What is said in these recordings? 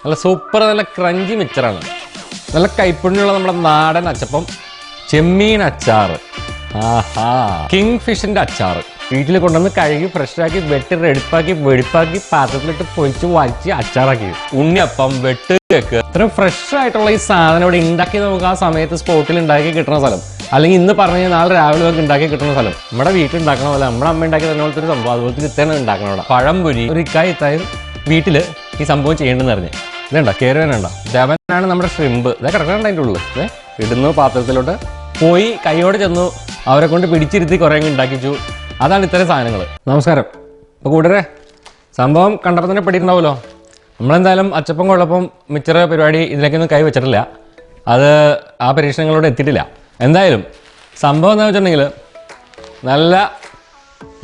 നല്ല സൂപ്പർ നല്ല ക്രഞ്ചി മിക്സറാണ്. നല്ല കൈപ്പുണ്യുള്ള നമ്മുടെ നാടൻ അച്ചപ്പം, ചെമ്മീൻ അച്ചാറ്, ആഹാ കിങ് ഫിഷിന്റെ അച്ചാറ് വീട്ടിൽ കൊണ്ടുവന്ന് കഴുകി ഫ്രഷാക്കി വെട്ടി റെഡിപ്പാക്കി വെടിപ്പാക്കി പാത്രത്തിലിട്ട് പൊരിച്ച് വരച്ച് അച്ചാറാക്കി. ഉണ്ണിയപ്പം, വെട്ട് കേക്ക്, ഇത്രയും ഫ്രഷ് ആയിട്ടുള്ള ഈ സാധനം ഇവിടെ ഉണ്ടാക്കി നമുക്ക് ആ സമയത്ത് സ്പോട്ടിൽ ഉണ്ടാക്കി കിട്ടുന്ന സ്ഥലം, അല്ലെങ്കിൽ ഇന്ന് പറഞ്ഞു നാളെ രാവിലെ നമുക്ക് ഉണ്ടാക്കി കിട്ടുന്ന സ്ഥലം. നമ്മുടെ വീട്ടിൽ ഉണ്ടാക്കണ പോലെ നമ്മുടെ അമ്മ ഉണ്ടാക്കി തന്നെ പോലത്തെ ഒരു സംഭവം അതുപോലത്തെ ഇത്തന്നെ ഉണ്ടാക്കണം. അവിടെ പഴംപൊരി ഒരു ഇത്തായും വീട്ടിൽ ഈ സംഭവം ചെയ്യേണ്ടെന്ന് അറിഞ്ഞ് ഇതുണ്ടോ കയറുവാനുണ്ടോ. ദേവനാണ് നമ്മുടെ ഷ്രിമ്പ്. ഇതൊക്കെ കിടക്കണ്ട അതിൻ്റെ ഉള്ളിൽ ഇടുന്നു പാത്രത്തിലോട്ട് പോയി കൈയോടെ ചെന്നു അവരെ കൊണ്ട് പിടിച്ചിരുത്തി കുറേ ഉണ്ടാക്കിച്ചു. അതാണ് ഇത്തരം സാധനങ്ങൾ. നമസ്കാരം. അപ്പോൾ കൂട്ടരെ സംഭവം കണ്ടപ്പോൾ തന്നെ പെട്ടിട്ടുണ്ടാവുമല്ലോ. നമ്മളെന്തായാലും അച്ചപ്പം കൊള്ളപ്പം മിച്ചർ പരിപാടി ഇതിലേക്കൊന്നും കൈ വെച്ചിട്ടില്ല. അത് ആ പരീക്ഷണങ്ങളോട് എത്തിയിട്ടില്ല. എന്തായാലും സംഭവം എന്താണെന്ന് വെച്ചിട്ടുണ്ടെങ്കിൽ നല്ല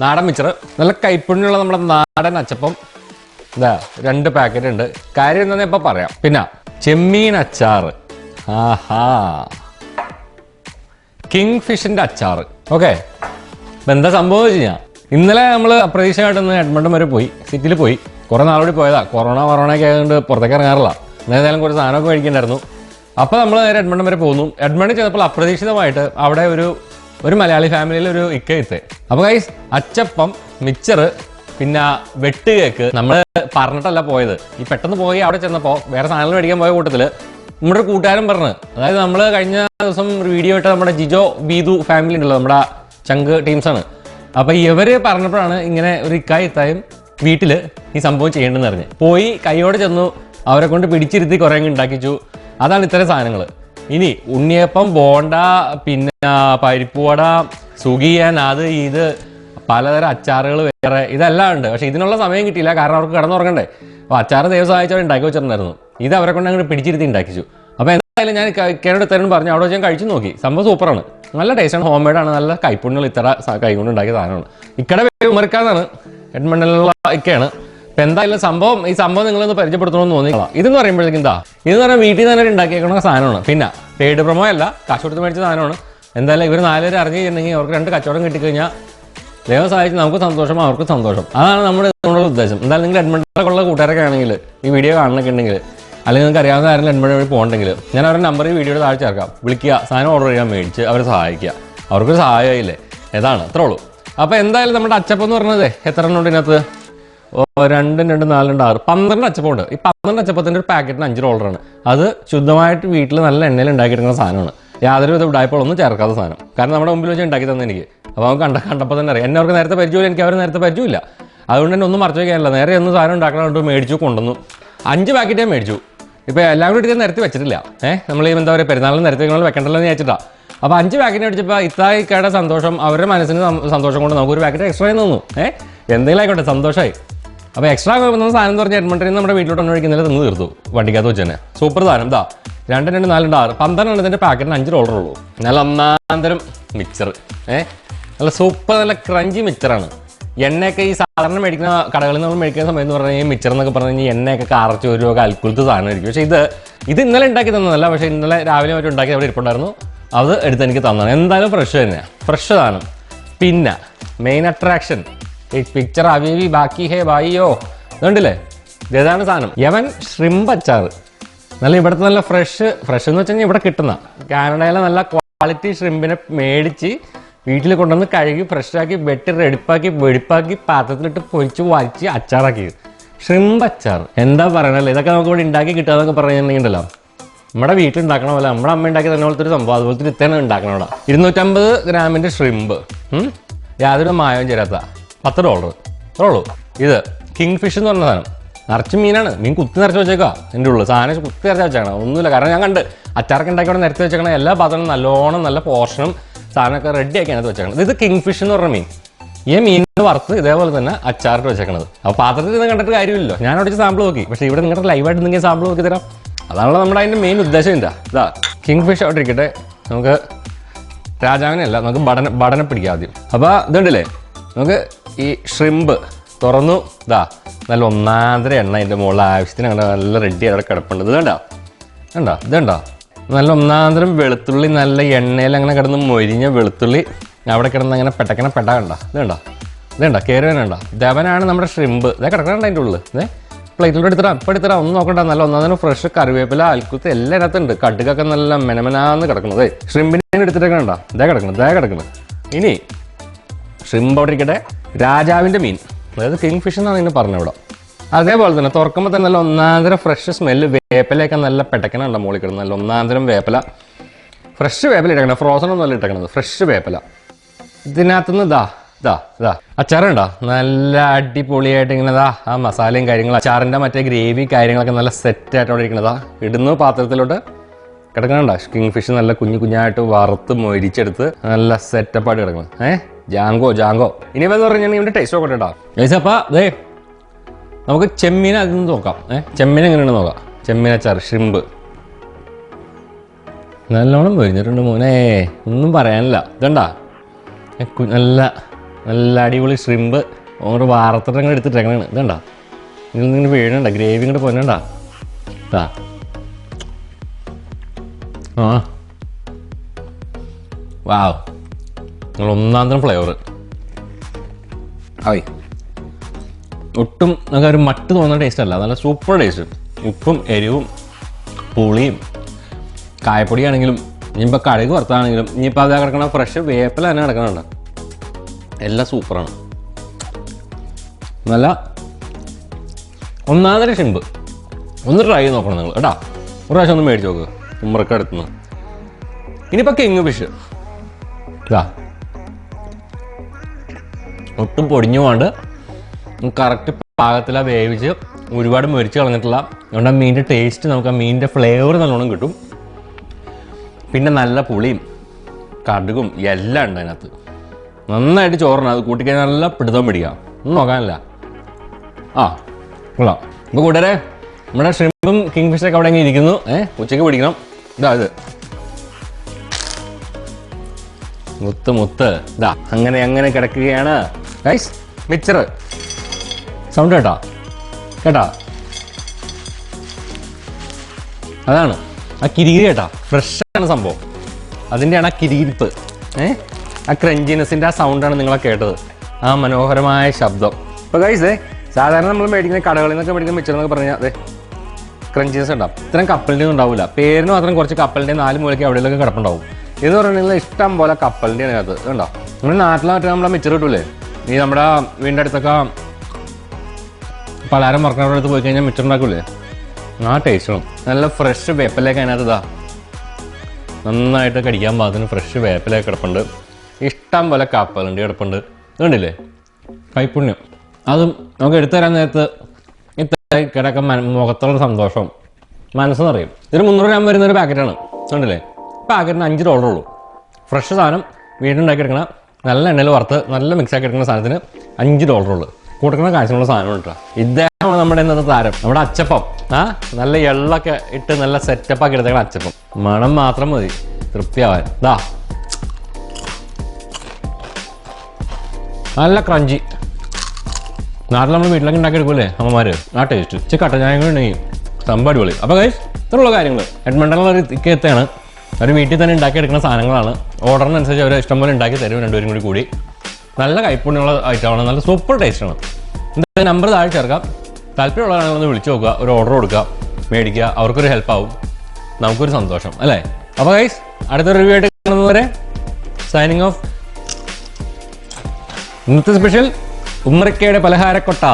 നാടൻ മിച്ചർ, നല്ല കൈപ്പുണ്യുള്ള നമ്മുടെ നാടൻ അച്ചപ്പം ഇതാ 2 പാക്കറ്റ് ഉണ്ട്. കാര്യം എന്താണെന്ന് ഇപ്പോൾ പറയാം. പിന്നെ ചെമ്മീൻ അച്ചാറ്, ആഹാ കിങ് ഫിഷിന്റെ അച്ചാറ്. ഓക്കെ, ഇപ്പം എന്താ സംഭവം വെച്ച് കഴിഞ്ഞാൽ ഇന്നലെ നമ്മൾ അപ്രതീക്ഷിതമായിട്ടൊന്ന് എഡ്മണ്ടൻ വരെ പോയി, സിറ്റിയിൽ പോയി. കുറേ നാളോടി പോയതാ. കൊറോണയൊക്കെ ആയതുകൊണ്ട് പുറത്തേക്ക് ഇറങ്ങാറില്ല. എന്തായാലും കുറച്ച് സാധനമൊക്കെ മേടിക്കണ്ടായിരുന്നു. അപ്പോൾ നമ്മൾ നേരെ എഡ്മണ്ടൻ വരെ പോകുന്നു. എഡ്മണ്ടിൽ ചെന്നപ്പോൾ അപ്രതീക്ഷിതമായിട്ട് അവിടെ ഒരു മലയാളി ഫാമിലിയിൽ ഒരു ഇക്കയത്തെ. അപ്പോൾ ഗൈസ് അച്ചപ്പം, മിച്ചർ, പിന്നെ വെട്ട് കേക്ക് നമ്മൾ പറഞ്ഞിട്ടല്ല പോയത്. ഈ പെട്ടെന്ന് പോയി അവിടെ ചെന്നപ്പോൾ വേറെ സാധനങ്ങൾ മേടിക്കാൻ പോയ കൂട്ടത്തിൽ നമ്മുടെ ഒരു കൂട്ടുകാരൻ പറഞ്ഞു, അതായത് നമ്മൾ കഴിഞ്ഞ ദിവസം ഒരു വീഡിയോ ഇട്ട് നമ്മുടെ ജിജോ ബീതു ഫാമിലി ഉണ്ടല്ലോ, നമ്മുടെ ചങ്ക് ടീംസാണ്. അപ്പോൾ ഇവർ പറഞ്ഞപ്പോഴാണ് ഇങ്ങനെ ഒരു ഇത്തായും വീട്ടിൽ ഈ സംഭവം ചെയ്യേണ്ടെന്ന് അറിഞ്ഞ് പോയി കൈയോടെ ചെന്നു അവരെ കൊണ്ട് പിടിച്ചിരുത്തി കുറേ ഉണ്ടാക്കിച്ചു. അതാണ് ഇത്തരം സാധനങ്ങൾ. ഇനി ഉണ്ണിയപ്പം, ബോണ്ട, പിന്നെ പരിപ്പുവട, സുഖിയാൻ, അത് ഇത് പലതരം അച്ചാറുകൾ വേറെ ഇതെല്ലാം ഉണ്ട്. പക്ഷെ ഇതിനുള്ള സമയം കിട്ടിയില്ല, കാരണം അവർക്ക് കിടന്നുറങ്ങണ്ടേ. അപ്പോൾ അച്ചാറ് ദൈവം സഹായിച്ചവർ ഉണ്ടാക്കി വെച്ചിട്ടുണ്ടായിരുന്നു. ഇത് അവരെ കൊണ്ട് അങ്ങോട്ട് പിടിച്ചിരുത്തി ഉണ്ടാക്കിച്ചു. അപ്പോൾ എന്തായാലും ഞാൻ കേരളത്തിൽ തരുന്നു പറഞ്ഞു അവിടെ വെച്ച് ഞാൻ കഴിച്ചു നോക്കി. സംഭവം സൂപ്പറാണ്, നല്ല ടേസ്റ്റാണ്, ഹോം മെയ്ഡാണ്, നല്ല കൈപ്പുണ്യങ്ങൾ ഇത്ര കൈ കൊണ്ട് ഉണ്ടാക്കിയ സാധനമാണ്. ഇക്കടെ പേര് ഉമർക്കാന്നാണ്, എഡ്മണ്ടനിലുള്ള ഇക്കയാണ്. അപ്പം എന്തായാലും ഈ സംഭവം നിങ്ങളൊന്ന് പരിചയപ്പെടുത്തണമെന്ന് തോന്നിക്കളാം. ഇതെന്ന് പറയുമ്പോഴേക്കും ഇതെന്ന് പറഞ്ഞാൽ വീട്ടിൽ നിന്ന് തന്നെ ഉണ്ടാക്കിയേക്കുന്ന സാധനമാണ്. പിന്നെ പെയ്ഡ് പ്രൊമോ അല്ല, കാശ് കൊടുത്ത് മേടിച്ച സാധനമാണ്. എന്തായാലും ഇവർ 4 പേര് അറിഞ്ഞു കഴിഞ്ഞിട്ടുണ്ടെങ്കിൽ അവർക്ക് 2 കച്ചവടം കിട്ടിക്കഴിഞ്ഞാൽ ദൈവം സഹായിച്ച് നമുക്ക് സന്തോഷം, അവർക്ക് സന്തോഷം. അതാണ് നമ്മുടെ ഇതുകൊണ്ടുള്ള ഉദ്ദേശം. എന്തായാലും നിങ്ങൾ എഡ്മണ്ടനിലുള്ള കൂട്ടുകാരൊക്കെ ആണെങ്കിൽ ഈ വീഡിയോ കാണണമെങ്കിൽ ഉണ്ടെങ്കിൽ, അല്ലെങ്കിൽ നിങ്ങൾക്ക് അറിയാവുന്ന ആരെങ്കിലും എഡ്മണ്ടൻ വഴി പോകണമെങ്കിൽ ഞാൻ അവരുടെ നമ്പർ ഈ വീഡിയോയുടെ താഴെ ചേർക്കാം. വിളിക്കുക, സാധനം ഓർഡർ ചെയ്യാൻ മേടിച്ച് അവരെ സഹായിക്കുക. അവർക്കൊരു സഹായമായില്ലേ, ഏതാണ് അത്രേ ഉള്ളൂ. അപ്പോൾ എന്തായാലും നമ്മുടെ അച്ചപ്പം എന്ന് പറഞ്ഞത് എത്ര എണ്ണം ഉണ്ട് ഇതിനകത്ത്? 2, 2, 4, 6, 12 അച്ചപ്പമുണ്ട്. ഈ 12 അച്ചപ്പത്തിൻ്റെ ഒരു പാക്കറ്റിന് $5. അത് ശുദ്ധമായിട്ട് വീട്ടിൽ നല്ല എണ്ണയിൽ ഉണ്ടാക്കിയെടുക്കുന്ന സാധനമാണ്. യാതൊരു വിധ ഉടായ്പകളൊന്നും ചേർക്കാത്ത സാധനം. കാരണം നമ്മുടെ മുമ്പിൽ വെച്ച് ഉണ്ടാക്കി തന്നെ എനിക്ക്. അപ്പോൾ അവൻ കണ്ടപ്പോൾ തന്നെ അറിയാം. എന്നെ അവർക്ക് നേരത്തെ പരിചയമില്ല, എനിക്ക് അവർ നേരത്തെ പരിചയമില്ല. അതുകൊണ്ട് തന്നെ ഒന്നും മറച്ചു വയ്ക്കാനില്ല. നേരെ ഒന്ന് സാധനം ഉണ്ടാക്കണോണ്ട് മേടിച്ചു കൊണ്ടുവന്നു. 5 പാക്കറ്റേ മേടിച്ചു. ഇപ്പോൾ എല്ലാം കൂടി ഇത് നിരത്തി വെച്ചിട്ടില്ല. നമ്മൾ ഈ എന്താ പറയുക പെരുന്നാളിന് നിരത്തി വെക്കണമെന്ന് വെക്കണ്ടല്ലോ എന്ന് വെച്ചിട്ടാണ്. അപ്പോൾ 5 പാക്കറ്റ് മേടിച്ചപ്പോൾ ഇത്തായിക്കയുടെ സന്തോഷം, അവരുടെ മനസ്സിന് സന്തോഷം കൊണ്ട് നമുക്കൊരു പാക്കറ്റ് എക്സ്ട്രാ തന്നു. എന്തെങ്കിലും ആയിക്കോട്ടെ, സന്തോഷമായി. അപ്പോൾ എക്സ്ട്രാ നമ്മൾ സാധനം എന്ന് പറഞ്ഞാൽ എഡ്മണ്ടനിൽ നിന്ന് നമ്മുടെ വീട്ടിലോട്ട് ഒഴിക്കുന്നില്ല, നിന്ന് തീർത്തു വണ്ടിക്കകത്ത് വെച്ച് തന്നെ. സൂപ്പർ സാധനം. 2, 2, 4, 6, 12 എണ്ണത്തിൻ്റെ പാക്കറ്റിന് $5 ഉള്ളൂ. നല്ല ഒന്നാന്തരം മിക്സർ, നല്ല സൂപ്പർ നല്ല ക്രഞ്ചി മിക്സറാണ്. എണ്ണയൊക്കെ ഈ സാധാരണ മേടിക്കുന്ന കടകളിൽ നമ്മൾ മേടിക്കുന്ന സമയത്ത് എന്ന് പറഞ്ഞാൽ ഈ മിക്സർ എന്നൊക്കെ പറഞ്ഞു കഴിഞ്ഞാൽ എണ്ണയൊക്കെ കറച്ച് ഒരു അൽക്കുലത്ത് സാധനമായിരിക്കും. പക്ഷേ ഇത് ഇന്നലെ ഉണ്ടാക്കി തന്നതല്ല. പക്ഷേ ഇന്നലെ രാവിലെ മറ്റും ഉണ്ടാക്കി അവിടെ ഇരിപ്പുണ്ടായിരുന്നു. അത് എടുത്ത് എനിക്ക് തന്നതാണ്. എന്തായാലും ഫ്രഷ് തന്നെയാണ്, ഫ്രഷ് സാധനം. പിന്നെ മെയിൻ അട്രാക്ഷൻ ഈ പിക്ചർ അവീവി ബാക്കി ഹേ ബായിയോ ഇതുണ്ടല്ലേ, ഇതാണ് സാധനം. യവൻ ഷ്രിമ്പ് അച്ചാറ്. നല്ല ഇവിടുത്തെ നല്ല ഫ്രഷ് എന്ന് വെച്ച് കഴിഞ്ഞാൽ ഇവിടെ കിട്ടുന്ന കാനഡയിലെ നല്ല ക്വാളിറ്റി ഷ്രിമ്പിനെ മേടിച്ച് വീട്ടിൽ കൊണ്ടുവന്ന് കഴുകി ഫ്രഷാക്കി വെട്ടി റെഡിപ്പാക്കി വെടിപ്പാക്കി പാത്രത്തിലിട്ട് പൊരിച്ച് വരച്ച് അച്ചാറാക്കിയത് ഷ്രിമ്പ് അച്ചാർ. എന്താ പറയണല്ലേ, ഇതൊക്കെ നമുക്ക് ഇവിടെ ഉണ്ടാക്കി കിട്ടുകയെന്നൊക്കെ പറഞ്ഞിട്ടുണ്ടെങ്കിലല്ലോ നമ്മുടെ വീട്ടിലുണ്ടാക്കണ പോലെ നമ്മുടെ അമ്മ ഉണ്ടാക്കി തന്നെ പോലത്തെ ഒരു സംഭവം അതുപോലത്തെ ഇത്തന്നെ ഉണ്ടാക്കണം. ഇവിടെ 250 ഗ്രാമിൻ്റെ ഷ്രിമ്പ്, യാതൊരു മായവും ചേരാത്ത $10 ഉള്ളൂ. ഇത് കിങ് ഫിഷ് എന്ന് പറഞ്ഞ സാധനം നിറച്ച് മീനാണ്. മീൻ കുത്തി നിറച്ച് വെച്ചേക്കുക എൻ്റെ ഉള്ളു. സാധനം കുത്തി നിറച്ച് വെച്ചേക്കണം, ഒന്നുമില്ല. കാരണം ഞാൻ കണ്ട് അച്ചാറൊക്കെ ഉണ്ടാക്കി നിരത്തി വെച്ചേക്കണം. എല്ലാ പാത്രങ്ങളും നല്ലോണം നല്ല പോർഷനും സാധനമൊക്കെ റെഡി ആക്കി അതിനകത്ത് വെച്ചേക്കണം. ഇത് കിങ് ഫിഷ് എന്ന് പറഞ്ഞ മീൻ. ഈ മീനിന് വറുത്ത് ഇതേപോലെ തന്നെ അച്ചാറിട്ട് വെച്ചേക്കണത്. അപ്പോൾ പാത്രത്തിൽ നിന്ന് കണ്ടിട്ട് കാര്യമില്ലല്ലോ. ഞാൻ അവിടെ സാമ്പിൾ നോക്കി. പക്ഷേ ഇവിടെ നിങ്ങളുടെ ലൈവായിട്ട് നിങ്ങൾ സാമ്പിൾ നോക്കി തരാം. അതാണല്ലോ നമ്മുടെ അതിൻ്റെ മെയിൻ ഉദ്ദേശം. ഇതാ കിങ് ഫിഷ് അവിടെ ഇരിക്കട്ടെ. നമുക്ക് രാജാവിനല്ല, നമുക്ക് ബടനെ പിടിക്കാം ആദ്യം. അപ്പോൾ ഇതുണ്ടല്ലേ, നമുക്ക് ഈ ഷ്രിമ്പ് തുറന്നു. നല്ല ഒന്നാന്തര എണ്ണ അതിൻ്റെ മുകളിൽ ആവശ്യത്തിന് അങ്ങനെ നല്ല റെഡി അവിടെ കിടപ്പുണ്ട്. ഇതുണ്ടോ നല്ല ഒന്നാന്തരം വെളുത്തുള്ളി, നല്ല എണ്ണയിൽ അങ്ങനെ കിടന്ന് മൊരിഞ്ഞ വെളുത്തുള്ളി അവിടെ കിടന്ന് അങ്ങനെ പെട്ട കണ്ട. ഇതുണ്ടോ കയറുവാനുണ്ടോ. ദേവനാണ് നമ്മുടെ ഷ്രിമ്പ്. ഇതേ കിടക്കണുണ്ട് അതിൻ്റെ ഉള്ളിൽ. പ്ലേറ്റിലോട്ട് എടുത്തിടാ ഒന്നും നോക്കണ്ട. നല്ല ഒന്നാമതിന് ഫ്രഷ് കറിവേപ്പില അൽക്കുത്ത് എല്ലാം ഇതിനകത്തുണ്ട്. കടുകൊക്കെ നല്ല മെനമെനാന്ന് കിടക്കുന്നത്. ഷ്രിമ്പിനെ എടുത്തിട്ടൊക്കെ ഉണ്ടോ? ഇതേ കിടക്കുന്നത്. ഇനി ഷ്രിമ്പ് അവിടെ ഇരിക്കട്ടെ. രാജാവിൻ്റെ മീൻ, അതായത് കിങ് ഫിഷ് എന്നാണ് ഇതിന് പറഞ്ഞത് ഇവിടെ. അതേപോലെ തന്നെ തുറക്കുമ്പോൾ തന്നെ നല്ല ഒന്നാന്തരം ഫ്രഷ് സ്മെല്ല്. വേപ്പിലയൊക്കെ നല്ല പെട്ടക്കനുണ്ട് മുകളിൽ കിടന്ന്. നല്ല ഒന്നാന്തരം വേപ്പില, ഫ്രഷ് വേപ്പില ഇട്ടേക്കണം. ഫ്രോസൺ ഒന്നും അല്ല ഇട്ടേക്കണത്, ഫ്രഷ് വേപ്പില. ഇതിനകത്തുനിന്ന് ഇതാ അച്ചാറുണ്ടോ? നല്ല അടിപൊളിയായിട്ട് ഇങ്ങനെ ആ മസാലയും കാര്യങ്ങളും അച്ചാറിൻ്റെ മറ്റേ ഗ്രേവി കാര്യങ്ങളൊക്കെ നല്ല സെറ്റായിട്ട് അവിടെ ഇരിക്കണതാ. ഇടുന്ന പാത്രത്തിലോട്ട് കിടക്കണുണ്ടോ? കിങ് ഫിഷ് നല്ല കുഞ്ഞായിട്ട് വറുത്ത് മൊരിച്ചെടുത്ത് നല്ല സെറ്റപ്പായിട്ട് കിടക്കണം. ജാങ്കോ ഇനിയിപ്പോൾ എന്താ പറഞ്ഞാൽ ഇവൻ്റെ ടേസ്റ്റ് നോക്കട്ടെ കേട്ടോ ഗൈസ്. അപ്പോൾ അതേ നമുക്ക് ചെമ്മീനെ അതിൽ നിന്ന് നോക്കാം. ചെമ്മീൻ എങ്ങനെയാണ് നോക്കാം. ചെമ്മീൻ അച്ചാർ, ഷ്രിമ്പ് നല്ലോണം പൊരിഞ്ഞിട്ടുണ്ട് മോനെ, ഒന്നും പറയാനില്ല. ഇതണ്ടാ നല്ല അടിപൊളി ഷ്രിമ്പ് അങ്ങോട്ട് വാർത്തിട്ട് അങ്ങനെ എടുത്തിട്ടേക്കണാണ്. ഇതണ്ടാ ഇങ്ങനെ വീഴണ്ട, ഗ്രേവി ഇങ്ങോട്ട് പൊന്നണ്ടാ. വാവ്, നിങ്ങൾ ഒന്നാന്തരം ഫ്ലേവർ. ഒട്ടും നമുക്ക് ഒരു മട്ട് തോന്നുന്ന ടേസ്റ്റ് അല്ല, നല്ല സൂപ്പർ ടേസ്റ്റ്. ഉപ്പും എരിവും പുളിയും കായപ്പൊടിയാണെങ്കിലും ഇനിയിപ്പോൾ കടുക് വറുത്താണെങ്കിലും ഇനിയിപ്പോൾ അത് കിടക്കണ ഫ്രഷ് വേപ്പില തന്നെ കിടക്കണുണ്ട്. എല്ലാം സൂപ്പറാണ്. നല്ല ഒന്നാമതൊരു ഷിമ്പ് ഒന്ന് ട്രൈ ചെയ്ത് നോക്കണം നിങ്ങൾ കേട്ടോ. ഒരു പ്രാവശ്യം ഒന്ന് മേടിച്ച് നോക്കുക ഉമ്മറക്ക അടുത്തുനിന്ന്. ഇനിയിപ്പോൾ കിങ് ഫിഷ് ഒട്ടും പൊടിഞ്ഞു പോകാണ്ട് കറക്റ്റ് പാകത്തിലാണ് വേവിച്ച് ഒരുപാട് മൊരിച്ച് കളഞ്ഞിട്ടില്ല. അതുകൊണ്ട് ആ മീനിൻ്റെ ടേസ്റ്റ് നമുക്ക് ആ മീനിൻ്റെ ഫ്ലേവർ നല്ലോണം കിട്ടും. പിന്നെ നല്ല പുളിയും കടുകും എല്ലാം ഉണ്ട് അതിനകത്ത്. നന്നായിട്ട് ചോറിന് അത് കൂട്ടിക്കഴിഞ്ഞാൽ നല്ല പിടുത്തം പിടിക്കാം. ഒന്നും നോക്കാനില്ല. കൊള്ളാം. ഇപ്പോൾ കൂട്ടുകാരെ നമ്മുടെ ഷ്രിമ്പും കിങ് ഫിഷൊക്കെ അവിടെ ഇങ്ങനെ ഇരിക്കുന്നു. ഉച്ചയ്ക്ക് പിടിക്കണം. ഇത് മുത്ത് അങ്ങനെ കിടക്കുകയാണ് ഗൈസ്. മിക്സർ സൗണ്ട് കേട്ടാ അതാണ് ആ കിരികിരി കേട്ടാ. ഫ്രഷാണ് സംഭവം. അതിൻ്റെയാണ് ആ കിരികിരിപ്പ്. ആ ക്രഞ്ചിനെസ്സിൻ്റെ ആ സൗണ്ടാണ് നിങ്ങളെ കേട്ടത്, ആ മനോഹരമായ ശബ്ദം. ഇപ്പോൾ ഗൈസ് സാധാരണ നമ്മൾ മേടിക്കുന്ന കടകളിൽ നിന്നൊക്കെ മേടിക്കുന്ന മിക്സർ എന്നൊക്കെ പറഞ്ഞാൽ അതെ ക്രഞ്ചിനെസ് ഉണ്ടാവും. ഇത്തരം കപ്പലിൻ്റെ ഒന്നും ഉണ്ടാവില്ല. പേരിന് മാത്രം കുറച്ച് കപ്പലിൻ്റെ 4 മൂലയ്ക്ക് അവിടെയൊക്കെ കിടപ്പുണ്ടാവും. ഇത് പറഞ്ഞാൽ ഇഷ്ടം പോലെ കപ്പലിൻ്റെ അതിനകത്ത് ഉണ്ടോ. നമ്മുടെ നാട്ടിലായിട്ട് നമ്മളെ മിച്ചർ കിട്ടൂലേ, ഈ നമ്മുടെ വീടിൻ്റെ അടുത്തൊക്കെ പലഹാരം മറക്കണ അടുത്ത് പോയി കഴിഞ്ഞാൽ മിച്ചർ ഉണ്ടാക്കൂലേ, ആ ടേസ്റ്റും. നല്ല ഫ്രഷ് വേപ്പിലേക്ക് അതിനകത്ത് നന്നായിട്ട് കടിക്കാൻ പാകത്തിന് ഫ്രഷ് വേപ്പിലേക്ക് കിടപ്പുണ്ട്. ഇഷ്ടം പോലെ കപ്പലുണ്ട് കിടപ്പുണ്ട്. ഇതുണ്ടല്ലേ കൈപ്പുണ്യം. അതും നമുക്ക് എടുത്തു തരാൻ നേരത്ത് ഇത്ര കിടക്കാൻ മുഖത്തുള്ള സന്തോഷം മനസ്സെന്ന് അറിയും. ഇതൊരു 300 ഗ്രാം വരുന്നൊരു പാക്കറ്റാണ്. ഉണ്ടല്ലേ, പാക്കറ്റിന് $5 ഉള്ളൂ. ഫ്രഷ് സാധനം വീടുണ്ടാക്കി എടുക്കണ നല്ല എണ്ണയിൽ വറുത്ത് നല്ല മിക്സാക്കി എടുക്കുന്ന സാധനത്തിന് $5 ഉള്ളൂ. കൊടുക്കുന്ന കാശിനുള്ള സാധനം കേട്ടോ. ഇദ്ദേഹമാണ് നമ്മുടെ ഇന്നത്തെ താരം, നമ്മുടെ അച്ചപ്പം. നല്ല എള്ളൊക്കെ ഇട്ട് നല്ല സെറ്റപ്പാക്കി എടുത്തേക്കണ അച്ചപ്പം. മണം മാത്രം മതി തൃപ്തിയാവാൻ. നല്ല ക്രഞ്ചി. നാട്ടിൽ നമ്മൾ വീട്ടിലൊക്കെ ഉണ്ടാക്കി എടുക്കൂലേ അമ്മമാർ, ആ ടേസ്റ്റ്. ഇച്ചിരി കട്ടചായങ്ങൾ ഉണ്ടെങ്കിൽ സംഭവം അടിപൊളി. അപ്പോൾ ഗൈസ് ഇത്രയുള്ള കാര്യങ്ങൾ. എഡ്മണ്ടനിലൊരു എത്താണ് അവർ വീട്ടിൽ തന്നെ ഉണ്ടാക്കിയെടുക്കുന്ന സാധനങ്ങളാണ്. ഓർഡറിനനുസരിച്ച് അവർ ഇഷ്ടംപോലെ ഉണ്ടാക്കി തരും രണ്ടുപേരും കൂടി. നല്ല കൈപ്പുണ്യമുള്ള ഐറ്റമാണ്, നല്ല സൂപ്പർ ടേസ്റ്റാണ്. എന്തായാലും നമ്പർ താഴെ ചേർക്കാം. താല്പര്യമുള്ളതാണെന്ന് വിളിച്ചു നോക്കുക, ഒരു ഓർഡർ കൊടുക്കുക, മേടിക്കുക. അവർക്കൊരു ഹെൽപ്പ് ആവും, നമുക്കൊരു സന്തോഷം അല്ലേ. അപ്പോൾ ഗൈസ് അടുത്ത റിവ്യൂ ആയിട്ട് കാണുന്നവരെ സൈനിങ് ഓഫ്. ഇന്നത്തെ സ്പെഷ്യൽ ഉമ്മറക്കയുടെ പലഹാരക്കൊട്ട.